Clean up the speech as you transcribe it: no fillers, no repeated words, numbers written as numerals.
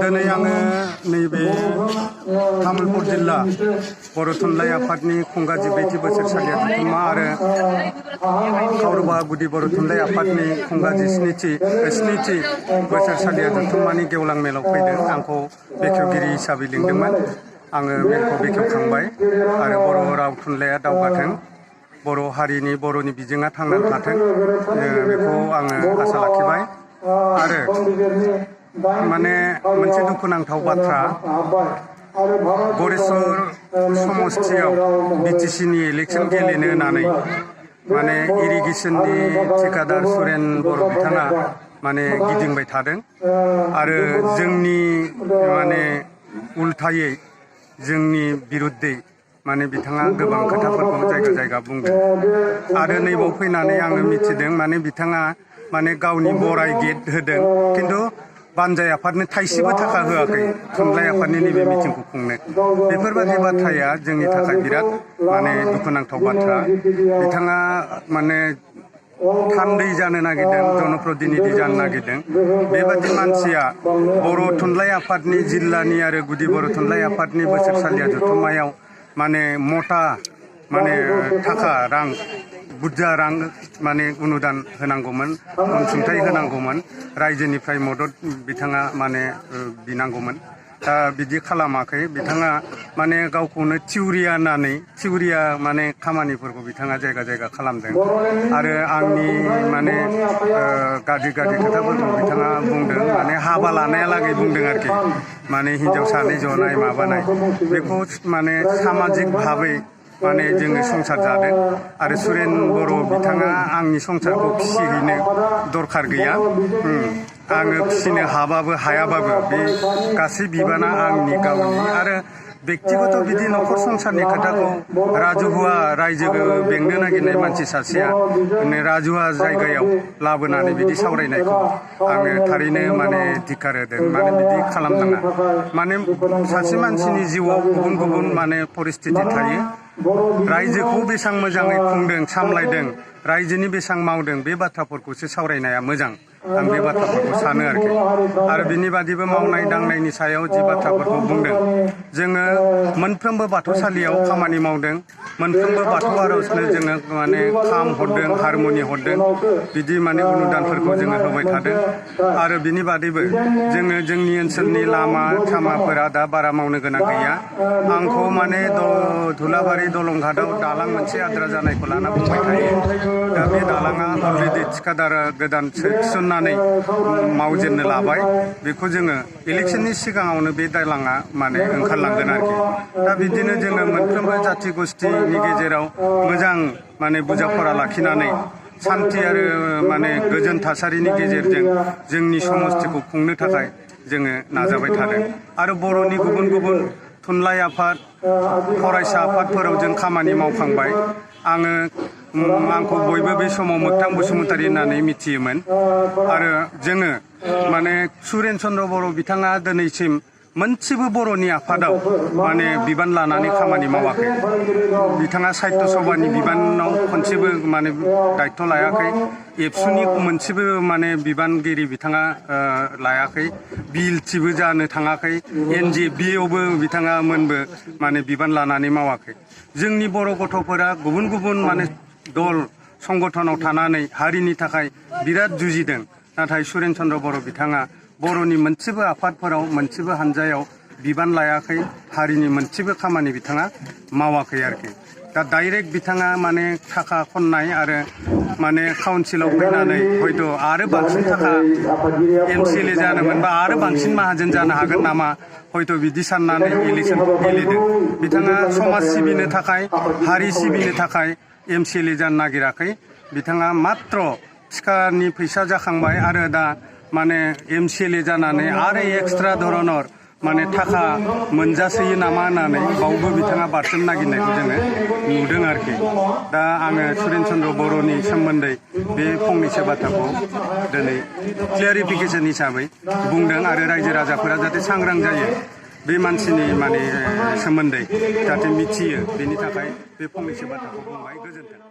दिनै आङो नैबे तामुलपुर जिल्ला बर' थुनलाइ आफादनि खुंगा 14थि बोसोरसालिया जथुम्मा आरो कावरबा गुदि बर' थुनलाइ आफादनि खुंगा 7थि बोसोरसालिया जथुम्मानि गेवलां मेलाव फैदों। आंखौ बेखेवगिरि हिसाबै लिंदोंमोन। आङो मेलखौ बेखेवखांबाय आरो बर' राव थुनलाइया दावगाथों, बर' हारिनि बर'नि बिजोङा थांनानै थाथों, बेखौ आङो आसा लाखिबाय। आरो माने मोनसे दुखुनांथाव बाथ्रा, गरेस्वर समस्तियाव बिटिसिनि इलेक्सन गेलेनो होननानै माने इरिगेसननि ठिकादार सुरेन बर' बिथाङा माने गिदिंबाय थादों आरो जोंनि माने उल्थायै जोंनि बिरुद्धै माने बिथाङा गोबां खोथाफोरखौ जायगा जायगा बुंदों आरो नैबाव फैनानै आङो मिथिदों माने बिथाङा माने गावनि बराय गेट होदों, खिन्थु बानजाय आफादनो थाइसेबो थाखा होआखै थुनलाइ आफादनि नैबे मिटिंखौ खुंनो। बेफोरबायदि बाथ्राया जोंनि थाखाय बिराद माने दुखुनांथाव बाथ्रा। बिथाङा माने थान्दै जानो नागिरदों, जनप्रतिनिधि जानो नागिरदों। बेबादि मानसिया बर' थुनलाइ आफादनि जिल्लानि आरो गुदि बर' थुनलाइ आफादनि बोसोरसालिया जथुम्मायाव माने मता माने थाखा रां बुरजा रां माने अनुदान होनांगौमोन, अनसुंथाइ होनांगौमोन, रायजोनिफ्राय मदद बिथाङा माने बिनांगौमोन। दा बिदि खालामाखै। बिथाङा माने गावखौनो थिउरिया माने खामानिफोरखौ बिथाङा जायगा जायगा खालामदों आरो आंनि माने गाज्रि खोथाफोरखौ बिथाङा बुंदों, माने हाबा लानायालागै बुंदों आरोखि, माने हिन्जाव सानै जनाय माबानाय, बेखौ माने सामाजिक भाबै माने जोङो संसार जादों आरो सुरेन बर' बिथाङा आंनि संसारखौ फिसिहैनो दरखार गैया। आङो फिसिनो हाबाबो हायाबाबो बे गासै बिबाना आंनि गावनि आरो बेक्तिगत बिदि न'खर संसारनि खोथाखौ राजुहुवा रायजो बेंनो नागिरनाय मानसि सासेया माने राजुहुवा जायगायाव लाबोनानै बिदि सावरायनायखौ आङो थारैनो माने धिक्कार होदों। माने बिदि खालामनाङा। माने सासे मानसिनि जिउआव गुबुन गुबुन माने परिस्थिति थायो। रायजोखौ बेसां मोजाङै खुंदों, सामलायदों, रायजोनि बेसां मावदों, बे बाथ्राफोरखौसो सावरायनाया मोजां। आं बे बाथ्राफोरखौ सानो आरोखि। आरो बिनि बादिबो मावनाय दांनायनि सायाव जि बाथ्राफोरखौ बुंदों, जोङो मोनफ्रोमबो बाथौसालियाव खामानि मावदों, मोनफ्रोमबो बाथौ आर'जनो जोङो माने खाम हरदों, हारमनि हरदों, बिदि माने अनुदानफोरखौ जोङो होबाय थादों। आरो बिनि बादैबो जोङो जोंनि ओनसोलनि लामा सामाफोरा दा बारा मावनो गोनां गैया। आंखौ माने धुलाबारि दलंघाटआव दालां मोनसे आद्रा जानायखौ लाना बुंबाय थायो। दा बे दालाङा अलरेडि थिकादारा गोदान थिसननानै मावजेननो लाबाय। बेखौ जोङो इलेक्सननि सिगाङावनो बे दालाङा माने ओंखारलांगोन आरोखि। दा बिदिनो जोङो मोनफ्रोमबो जाथि गस्थिनि गेजेराव मोजां माने बुजाफरा लाखिनानै सान्थि आरो माने गोजोन थासारिनि गेजेरजों जोंनि समस्तिखौ खुंनो थाखाय जोङो नाजाबाय थादों। आरो बर'नि गुबुन गुबुन थुनलाइ आफाद, फरायसा आफादफोराव जों खामानि मावखांबाय। आंखौ बयबो बे समाव मोगथां बसुमतारी होननानै मिथियोमोन आरो जोङो माने सुरेन चन्द्र बर' बिथाङा दिनैसिम मोनसेबो बर'नि आफादाव माने बिबान लानानै खामानि मावाखै। बिथाङा साहित्य सभानि बिबानाव खनसेबो माने दायित्व लायाखै। एबसुनि मोनसेबो माने बिबानगिरि बिथाङा लायाखै। बिएलटिबो जानो थाङाखै। NJBआवबो बिथाङा मोनबो माने बिबान लानानै मावाखै। जोंनि बर' गथ'फोरा गुबुन गुबुन माने दल संगठनाव थानानै हारिनि थाखाय बिराद जुजिदों। नाथाय सुरेन चन्द्र बर' बिथाङा बर'नि मोनसेबो आफादफोराव, मोनसेबो हानजायाव बिबान लायाखै। हारिनि मोनसेबो खामानि बिथाङा मावाखै आरोखि। दा डाइरेक्ट बिथाङा माने थाखा खननाय आरो माने काउन्सिलाव फैनानै हयथ' आरो बांसिन थाखा MCLA जानो मोनबा आरो बांसिन माहाजोन जानो हागोन नामा, हयथ' बिदि साननानै इलेक्सनखौ गेलेदों। बिथाङा समाज सिबिनो थाखाय, हारि सिबिनो थाखाय MCLA जानो नागिराखै। बिथाङा मात्र थिखानि फैसा जाखांबाय आरो दा माने MCLA जानानै आरो एक्सट्रा धरनर माने थाखा मोनजासोयो नामा होननानै बावबो बिथाङा बारसोम नागिरनायखौ जोङो नुदों आरोखि। दा आङो सुरेन चन्द्र बर'नि सोमोन्दै बे फंनैसो बाथ्राखौ दिनै क्लियारिफिकेसन हिसाबै बुंदों आरो रायजो राजाफोरा जाहाथे सांग्रां जायो बे मानसिनि माने सोमोन्दै जाहाथे मिथियो, बेनि थाखाय बे फंनैसो बाथ्राखौ बुंबाय। गोजोन्थों।